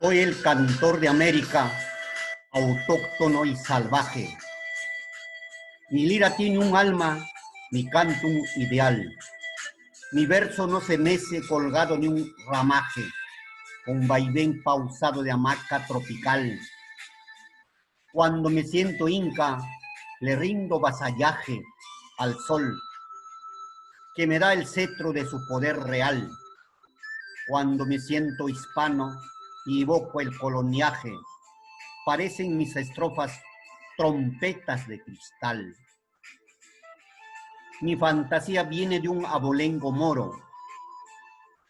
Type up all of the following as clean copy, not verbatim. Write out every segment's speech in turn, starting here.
Soy el cantor de América, autóctono y salvaje. Mi lira tiene un alma, mi canto un ideal. Mi verso no se mece colgado ni un ramaje, con vaivén pausado de hamaca tropical. Cuando me siento inca, le rindo vasallaje al sol, que me da el cetro de su poder real. Cuando me siento hispano y evoco el coloniaje, parecen mis estrofas trompetas de cristal. Mi fantasía viene de un abolengo moro.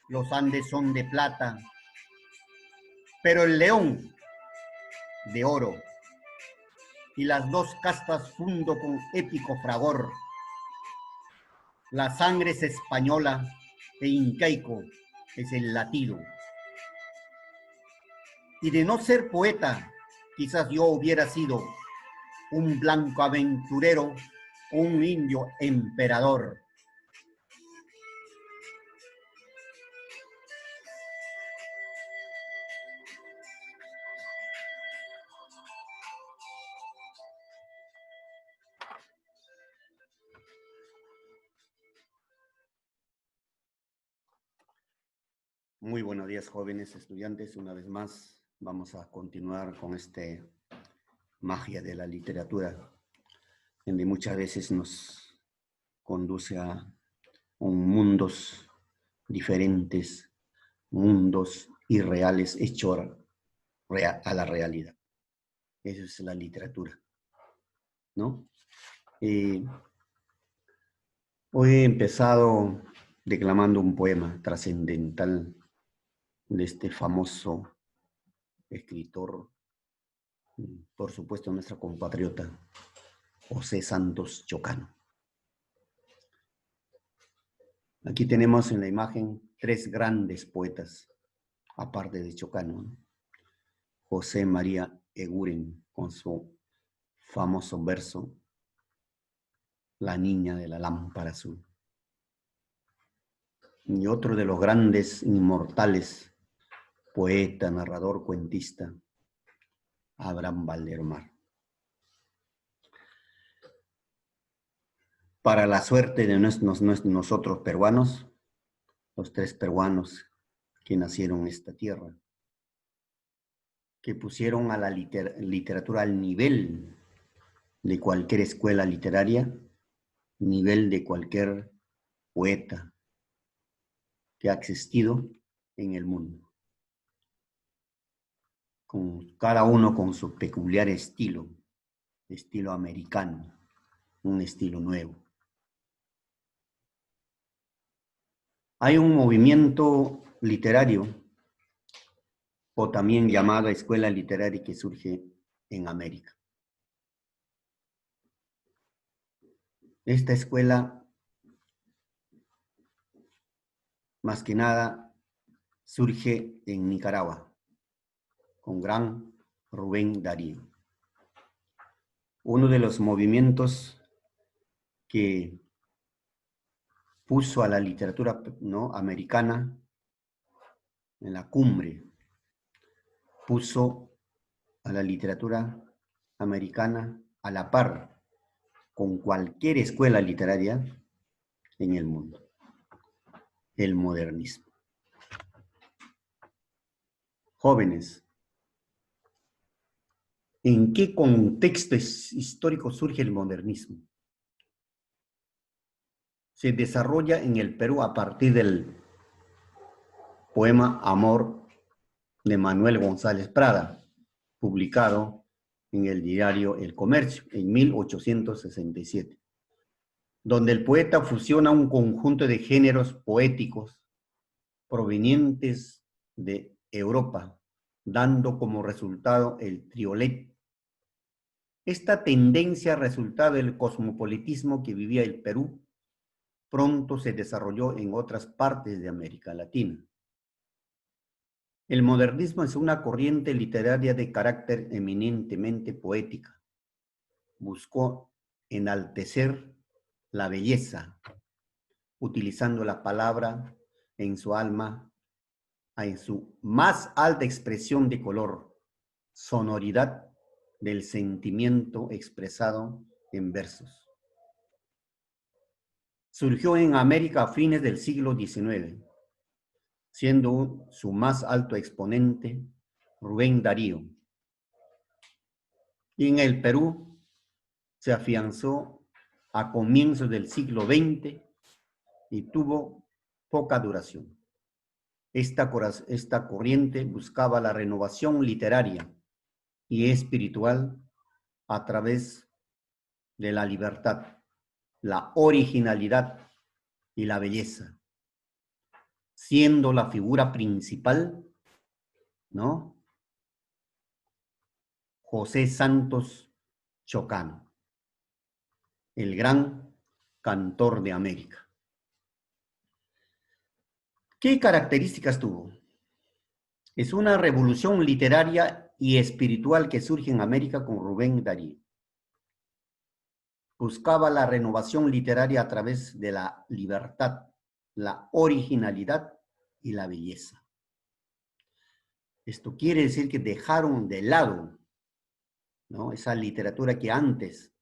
Los Andes son de plata, pero el león de oro. Y las dos castas fundo con épico fragor. La sangre es española e incaico es el latido. Y de no ser poeta, quizás yo hubiera sido un blanco aventurero o un indio emperador. Muy buenos días, jóvenes estudiantes. Una vez más vamos a continuar con esta magia de la literatura, donde muchas veces nos conduce a mundos diferentes, mundos irreales hechos a la realidad. Eso es la literatura, ¿no? Hoy he empezado declamando un poema trascendental de este famoso escritor, por supuesto nuestra compatriota, José Santos Chocano. Aquí tenemos en la imagen tres grandes poetas, aparte de Chocano, ¿no? José María Eguren, con su famoso verso, La niña de la lámpara azul. Y otro de los grandes inmortales, poeta, narrador, cuentista, Abraham Valderomar. Para la suerte de nosotros peruanos, los tres peruanos que nacieron en esta tierra, que pusieron a la literatura al nivel de cualquier escuela literaria, nivel de cualquier poeta que ha existido en el mundo, con cada uno con su peculiar estilo americano, un estilo nuevo. Hay un movimiento literario, o también llamada escuela literaria, que surge en América. Esta escuela, más que nada, surge en Nicaragua, con gran Rubén Darío. Uno de los movimientos que puso a la literatura, ¿no?, americana en la cumbre, puso a la literatura americana a la par con cualquier escuela literaria en el mundo, el modernismo. Jóvenes, ¿en qué contexto histórico surge el modernismo? Se desarrolla en el Perú a partir del poema Amor de Manuel González Prada, publicado en el diario El Comercio en 1867, donde el poeta fusiona un conjunto de géneros poéticos provenientes de Europa, dando como resultado el triolet. Esta tendencia, resultado del cosmopolitismo que vivía el Perú, pronto se desarrolló en otras partes de América Latina. El modernismo es una corriente literaria de carácter eminentemente poética. Buscó enaltecer la belleza, utilizando la palabra en su alma en su más alta expresión de color, sonoridad del sentimiento expresado en versos. Surgió en América a fines del siglo XIX, siendo su más alto exponente Rubén Darío. Y en el Perú se afianzó a comienzos del siglo XX y tuvo poca duración. Esta corriente buscaba la renovación literaria y espiritual a través de la libertad, la originalidad y la belleza, siendo la figura principal, ¿no?, José Santos Chocano, el gran cantor de América. ¿Qué características tuvo? Es una revolución literaria y espiritual que surge en América con Rubén Darío. Buscaba la renovación literaria a través de la libertad, la originalidad y la belleza. Esto quiere decir que dejaron de lado, ¿no?, esa literatura que antes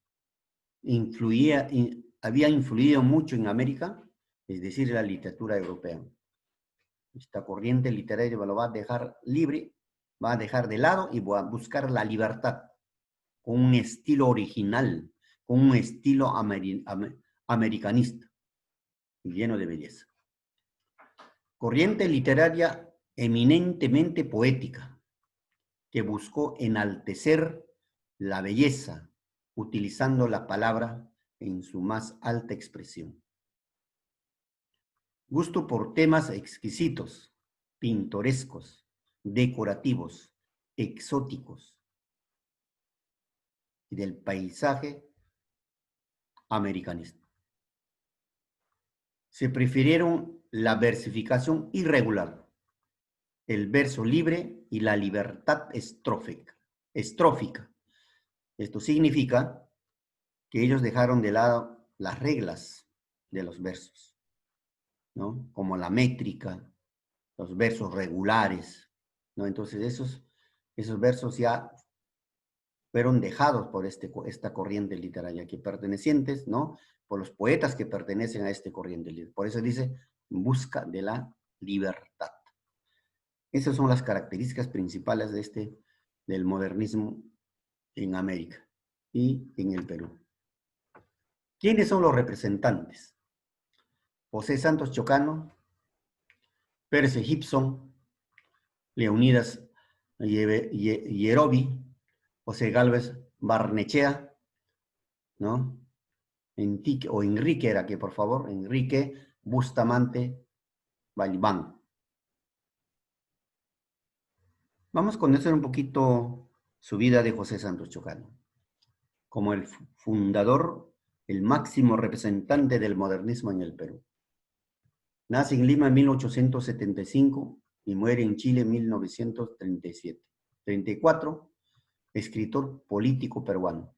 había influido mucho en América, es decir, la literatura europea. Esta corriente literaria lo va a dejar libre, va a dejar de lado y va a buscar la libertad con un estilo original, con un estilo americanista, lleno de belleza. Corriente literaria eminentemente poética, que buscó enaltecer la belleza, utilizando la palabra en su más alta expresión. Gusto por temas exquisitos, pintorescos, decorativos, exóticos y del paisaje americanista. Se prefirieron la versificación irregular, el verso libre y la libertad estrófica. Esto significa que ellos dejaron de lado las reglas de los versos, ¿no?, como la métrica, los versos regulares, ¿no? Entonces esos versos ya fueron dejados por esta corriente literaria, que pertenecientes, ¿no?, por los poetas que pertenecen a esta corriente literaria. Por eso dice, en busca de la libertad. Esas son las características principales del modernismo en América y en el Perú. ¿Quiénes son los representantes? José Santos Chocano, Percy Gibson, Leonidas Yerovi, José Gálvez Barnechea, ¿no?, Enrique era que, por favor, Enrique Bustamante Balibán. Vamos a conocer un poquito su vida de José Santos Chocano, como el fundador, el máximo representante del modernismo en el Perú. Nace en Lima en 1875 y muere en Chile en 1937. 34, escritor político peruano.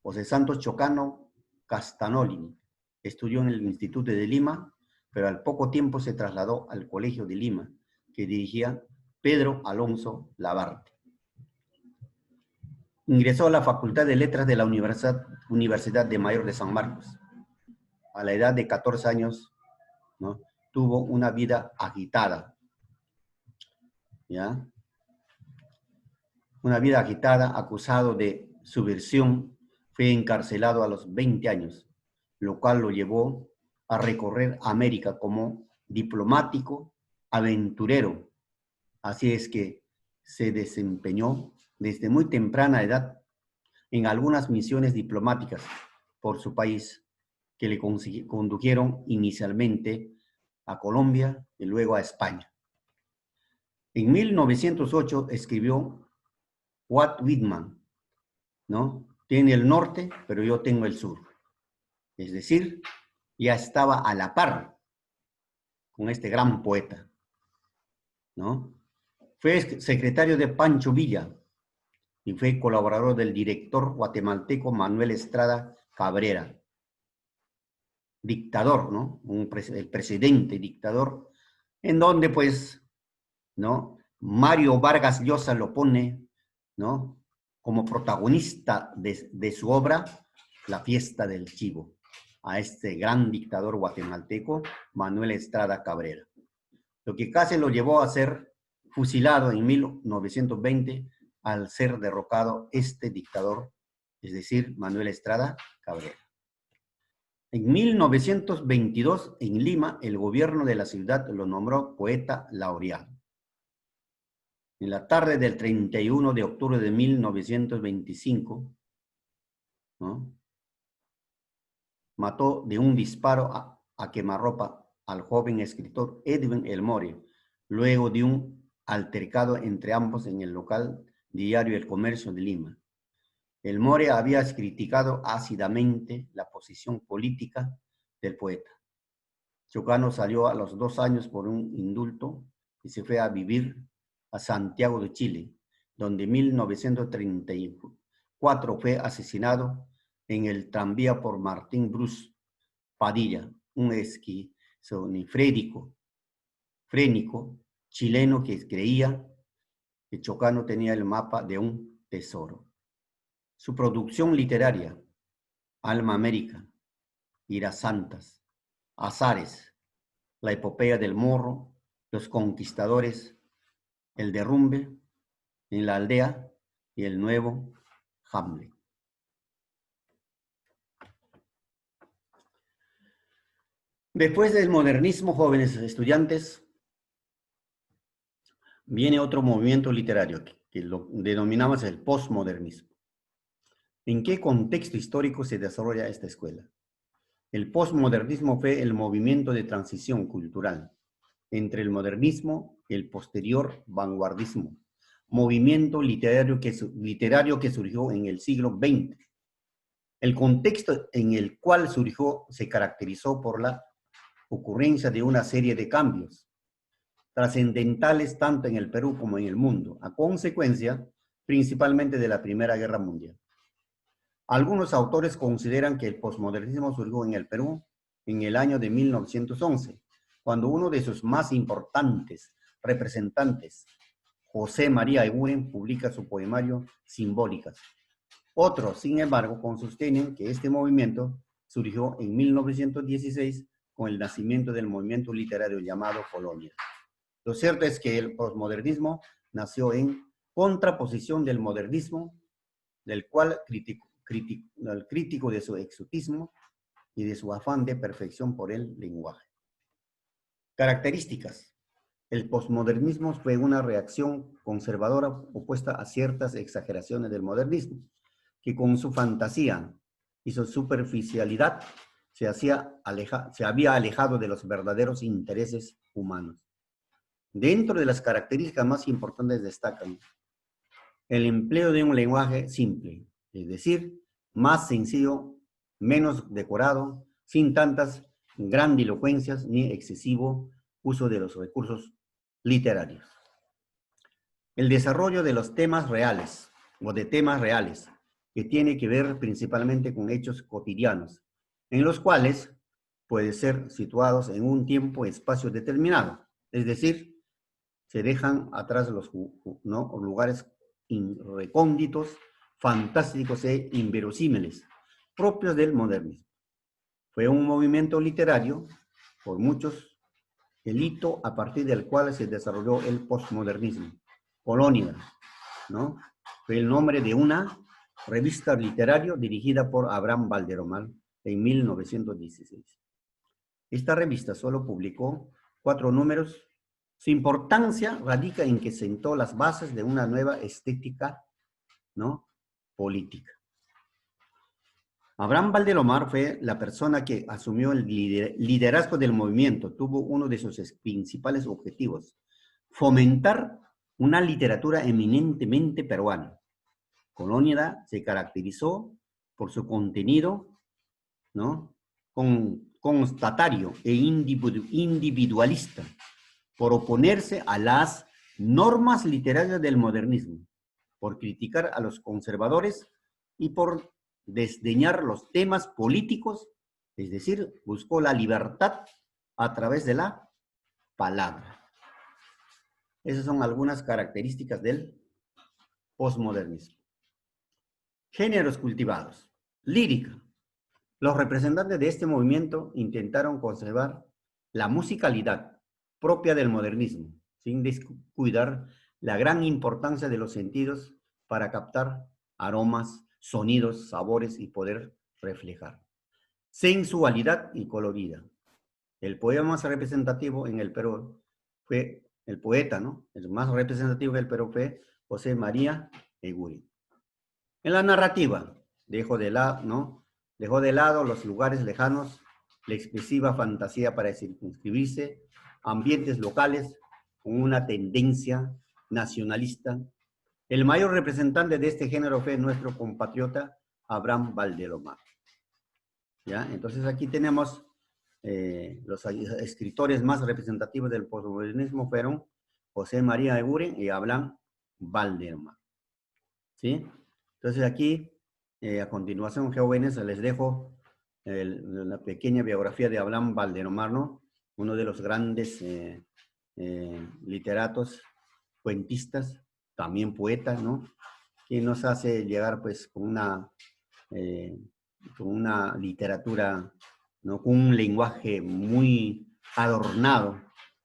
José Santos Chocano Castanoli estudió en el Instituto de Lima, pero al poco tiempo se trasladó al Colegio de Lima, que dirigía Pedro Alonso Labarte. Ingresó a la Facultad de Letras de la Universidad de Mayor de San Marcos. A la edad de 14 años, ¿no?, tuvo una vida agitada, ¿ya? Una vida agitada, acusado de subversión, fue encarcelado a los 20 años, lo cual lo llevó a recorrer América como diplomático, aventurero. Así es que se desempeñó desde muy temprana edad en algunas misiones diplomáticas por su país, que le condujeron inicialmente a Colombia y luego a España. En 1908 escribió Walt Whitman, ¿no? Tiene el norte, pero yo tengo el sur. Es decir, ya estaba a la par con este gran poeta, ¿no? Fue secretario de Pancho Villa y fue colaborador del director guatemalteco Manuel Estrada Cabrera. Dictador, ¿no? El presidente dictador, en donde pues ¿no? Mario Vargas Llosa lo pone, ¿no?, como protagonista de su obra, La fiesta del chivo, a este gran dictador guatemalteco, Manuel Estrada Cabrera, lo que casi lo llevó a ser fusilado en 1920 al ser derrocado este dictador, es decir, Manuel Estrada Cabrera. En 1922, en Lima, el gobierno de la ciudad lo nombró poeta laureado. En la tarde del 31 de octubre de 1925, ¿no?, mató de un disparo a quemarropa al joven escritor Edwin Elmore, luego de un altercado entre ambos en el local diario El Comercio de Lima. Elmore había criticado ácidamente la posición política del poeta. Chocano salió a los 2 años por un indulto y se fue a vivir a Santiago de Chile, donde en 1934 fue asesinado en el tranvía por Martín Bruce Padilla, un esquizofrénico chileno que creía que Chocano tenía el mapa de un tesoro. Su producción literaria, Alma América, Iras Santas, Azares, La epopeya del Morro, Los Conquistadores, El derrumbe, En la aldea y El nuevo Hamlet. Después del modernismo, jóvenes estudiantes, viene otro movimiento literario que lo denominamos el postmodernismo. ¿En qué contexto histórico se desarrolla esta escuela? El postmodernismo fue el movimiento de transición cultural entre el modernismo y el posterior vanguardismo, movimiento literario que surgió en el siglo XX. El contexto en el cual surgió se caracterizó por la ocurrencia de una serie de cambios trascendentales tanto en el Perú como en el mundo, a consecuencia principalmente de la Primera Guerra Mundial. Algunos autores consideran que el posmodernismo surgió en el Perú en el año de 1911, cuando uno de sus más importantes representantes, José María Eguren, publica su poemario Simbólicas. Otros, sin embargo, sostienen que este movimiento surgió en 1916 con el nacimiento del movimiento literario llamado Colonia. Lo cierto es que el posmodernismo nació en contraposición del modernismo, del cual el crítico de su exotismo y de su afán de perfección por el lenguaje. Características. El posmodernismo fue una reacción conservadora opuesta a ciertas exageraciones del modernismo, que con su fantasía y su superficialidad se había alejado de los verdaderos intereses humanos. Dentro de las características más importantes destacan el empleo de un lenguaje simple, es decir, más sencillo, menos decorado, sin tantas grandilocuencias ni excesivo uso de los recursos literarios. El desarrollo de los temas reales o de temas reales, que tiene que ver principalmente con hechos cotidianos, en los cuales pueden ser situados en un tiempo y espacio determinado, es decir, se dejan atrás los lugares recónditos, fantásticos e inverosímiles, propios del modernismo. Fue un movimiento literario, por muchos, el hito a partir del cual se desarrolló el postmodernismo. Colonia, ¿no?, fue el nombre de una revista literaria dirigida por Abraham Valderomar en 1916. Esta revista solo publicó 4 números. Su importancia radica en que sentó las bases de una nueva estética, ¿no?, política. Abraham Valdelomar fue la persona que asumió el liderazgo del movimiento. Tuvo uno de sus principales objetivos: fomentar una literatura eminentemente peruana. Colonia se caracterizó por su contenido, ¿no?, constatario e individualista, por oponerse a las normas literarias del modernismo, por criticar a los conservadores y por desdeñar los temas políticos, es decir, buscó la libertad a través de la palabra. Esas son algunas características del posmodernismo. Géneros cultivados. Lírica. Los representantes de este movimiento intentaron conservar la musicalidad propia del modernismo, sin descuidar la gran importancia de los sentidos para captar aromas, sonidos, sabores y poder reflejar. Sensualidad y colorida. El poema más representativo en el Perú fue el poeta, ¿no? El más representativo del Perú fue José María Eguren. En la narrativa, dejó de lado los lugares lejanos, la expresiva fantasía para circunscribirse a ambientes locales con una tendencia nacionalista. El mayor representante de este género fue nuestro compatriota Abraham Valdelomar. ¿Ya? Entonces aquí tenemos los escritores más representativos del posmodernismo fueron José María Eguren y Abraham Valdelomar. ¿Sí? Entonces aquí, a continuación, jóvenes, les dejo la pequeña biografía de Abraham Valdelomar, ¿no? Uno de los grandes literatos, cuentistas, también poeta, ¿no? Que nos hace llegar pues con una literatura, ¿no? Con un lenguaje muy adornado,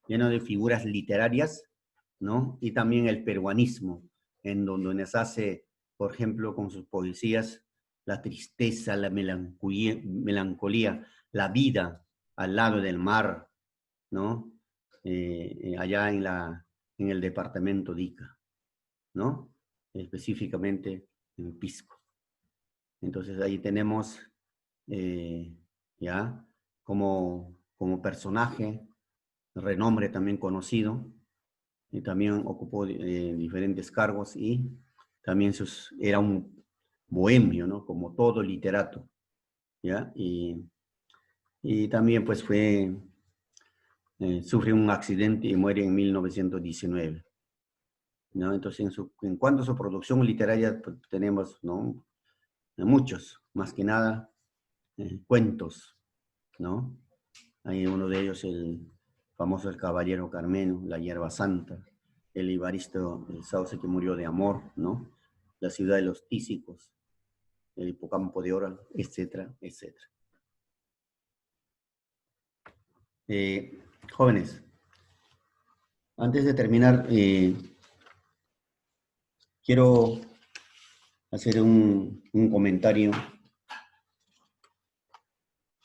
lleno de figuras literarias, ¿no? Y también el peruanismo, en donde nos hace, por ejemplo, con sus poesías, la tristeza, la melancolía, la vida al lado del mar, ¿no? Allá en el departamento de Ica, ¿no? Específicamente en Pisco. Entonces ahí tenemos ya como personaje, renombre también conocido, y también ocupó diferentes cargos y también era un bohemio, ¿no? Como todo literato, ¿ya? Y también pues sufrió un accidente y muere en 1919, ¿no? Entonces en cuanto a su producción literaria pues, tenemos, ¿no? Muchos, más que nada, cuentos, ¿no? Hay uno de ellos, el famoso El Caballero Carmeno, La Hierba Santa, el Ibaristo, el Sauce que murió de amor, ¿no? La ciudad de los tísicos, el Hipocampo de Oro, etcétera, etcétera. Jóvenes, antes de terminar, quiero hacer un comentario,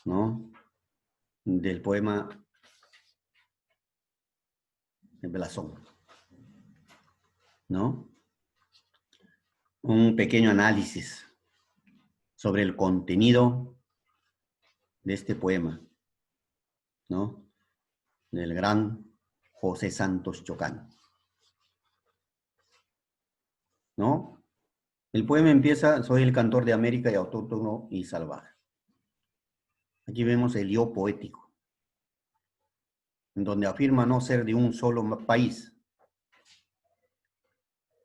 ¿no? Del poema de Blasón, ¿no? Un pequeño análisis sobre el contenido de este poema, ¿no? Del gran José Santos Chocán, ¿no? El poema empieza: soy el cantor de América y autóctono y salvaje. Aquí vemos el yo poético, en donde afirma no ser de un solo país,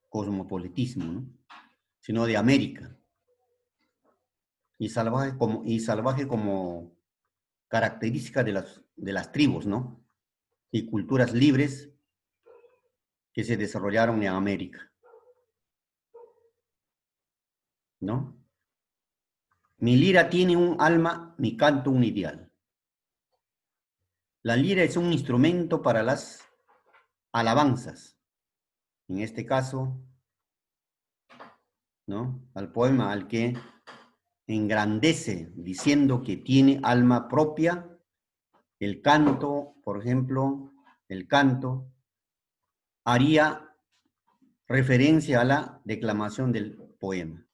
cosmopolitismo, ¿no? Sino de América, y salvaje como característica de las tribus, ¿no? Y culturas libres que se desarrollaron en América, ¿no? Mi lira tiene un alma, mi canto un ideal. La lira es un instrumento para las alabanzas, en este caso, ¿no? Al poema, al que engrandece diciendo que tiene alma propia. El canto, por ejemplo, el canto haría referencia a la declamación del poema.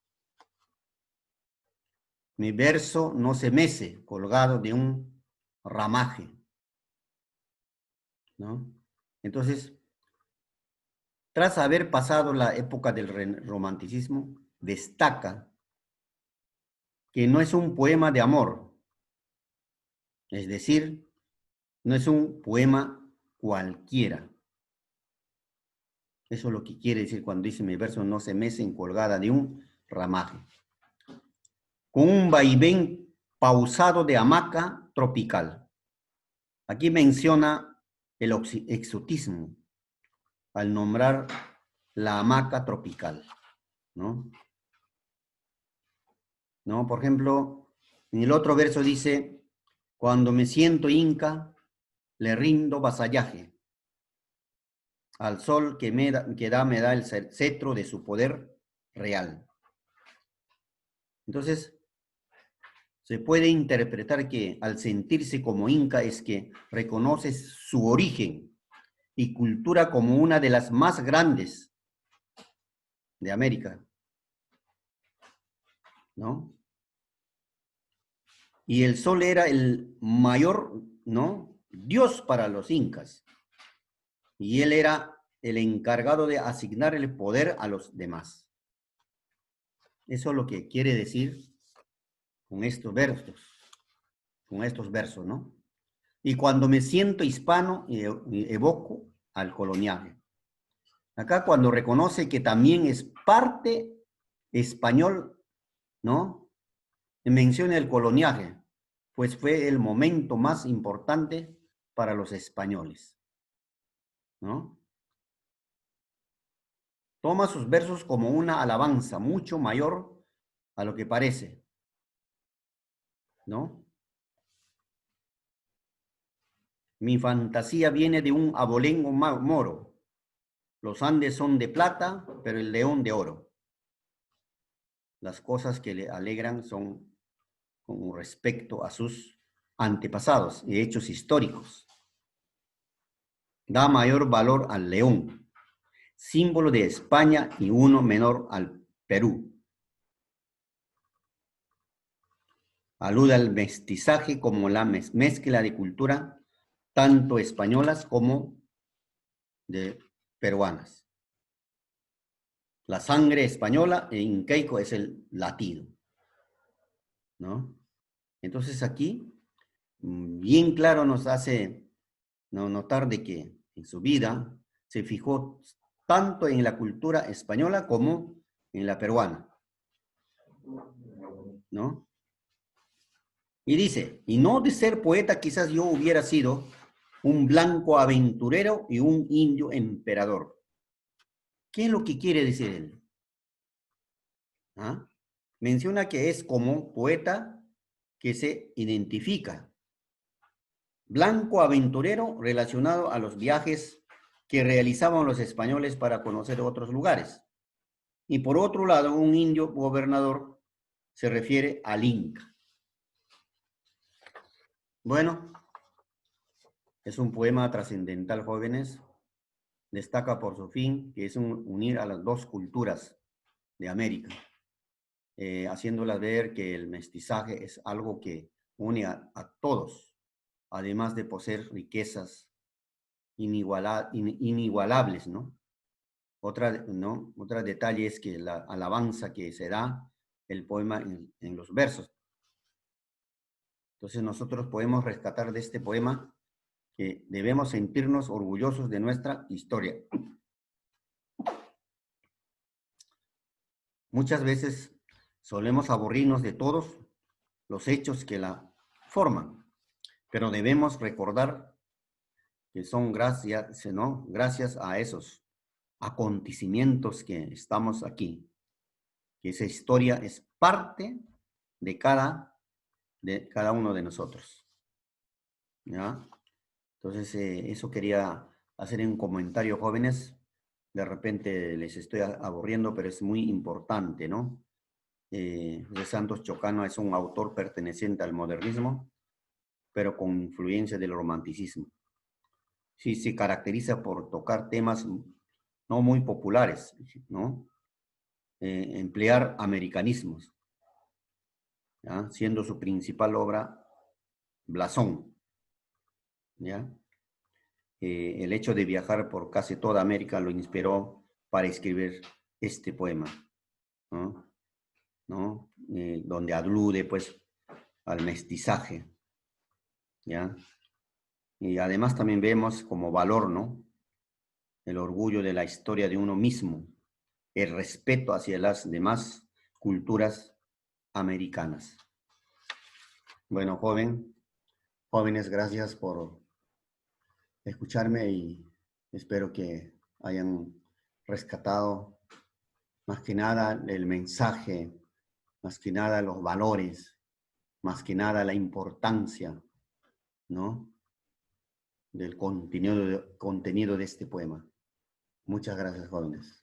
Mi verso no se mece colgado de un ramaje, ¿no? Entonces, tras haber pasado la época del romanticismo, destaca que no es un poema de amor, es decir, no es un poema cualquiera. Eso es lo que quiere decir cuando dice mi verso no se mece colgada de un ramaje. Con un vaivén pausado de hamaca tropical. Aquí menciona el exotismo, al nombrar la hamaca tropical, ¿no? ¿No? Por ejemplo, en el otro verso dice, cuando me siento inca, le rindo vasallaje. Al sol que me da el cetro de su poder real. Entonces, se puede interpretar que al sentirse como inca es que reconoce su origen y cultura como una de las más grandes de América, ¿no? Y el sol era el mayor, ¿no? Dios para los incas. Y él era el encargado de asignar el poder a los demás. Eso es lo que quiere decir con estos versos, ¿no? Y cuando me siento hispano, evoco al coloniaje. Acá cuando reconoce que también es parte español, ¿no? Menciona el coloniaje, pues fue el momento más importante para los españoles, ¿no? Toma sus versos como una alabanza mucho mayor a lo que parece, ¿no? Mi fantasía viene de un abolengo moro. Los Andes son de plata, pero el león de oro. Las cosas que le alegran son con respecto a sus antepasados y hechos históricos. Da mayor valor al león, símbolo de España, y uno menor al Perú. Alude al mestizaje como la mezcla de cultura, tanto españolas como de peruanas. La sangre española e incaico es el latido, ¿no? Entonces aquí, bien claro nos hace notar de que en su vida se fijó tanto en la cultura española como en la peruana, ¿no? Y dice, y no de ser poeta quizás yo hubiera sido un blanco aventurero y un indio emperador. ¿Qué es lo que quiere decir él? ¿Ah? Menciona que es como poeta que se identifica. Blanco aventurero relacionado a los viajes que realizaban los españoles para conocer otros lugares. Y por otro lado, un indio gobernador se refiere al Inca. Bueno, es un poema trascendental, jóvenes. Destaca por su fin, que es unir a las dos culturas de América, haciéndolas ver que el mestizaje es algo que une a todos, además de poseer riquezas inigualables, ¿no? Otro detalle es que la alabanza que se da el poema en los versos. Entonces nosotros podemos rescatar de este poema que debemos sentirnos orgullosos de nuestra historia. Muchas veces solemos aburrirnos de todos los hechos que la forman, pero debemos recordar que son gracias, ¿no? Gracias a esos acontecimientos que estamos aquí, que esa historia es parte de cada uno de nosotros, ¿ya? Entonces, eso quería hacer un comentario, jóvenes. De repente les estoy aburriendo, pero es muy importante, ¿no? José Santos Chocano es un autor perteneciente al modernismo, pero con influencia del romanticismo. Sí, se caracteriza por tocar temas no muy populares, ¿no? Emplear americanismos, ¿ya? Siendo su principal obra Blasón, ¿ya? El hecho de viajar por casi toda América lo inspiró para escribir este poema, ¿no? ¿No? Donde alude, pues, al mestizaje, ¿ya? Y además también vemos como valor, ¿no? El orgullo de la historia de uno mismo, el respeto hacia las demás culturas americanas. Bueno, jóvenes, gracias por escucharme y espero que hayan rescatado más que nada el mensaje, más que nada los valores, más que nada la importancia, ¿no?, del contenido de este poema. Muchas gracias, jóvenes.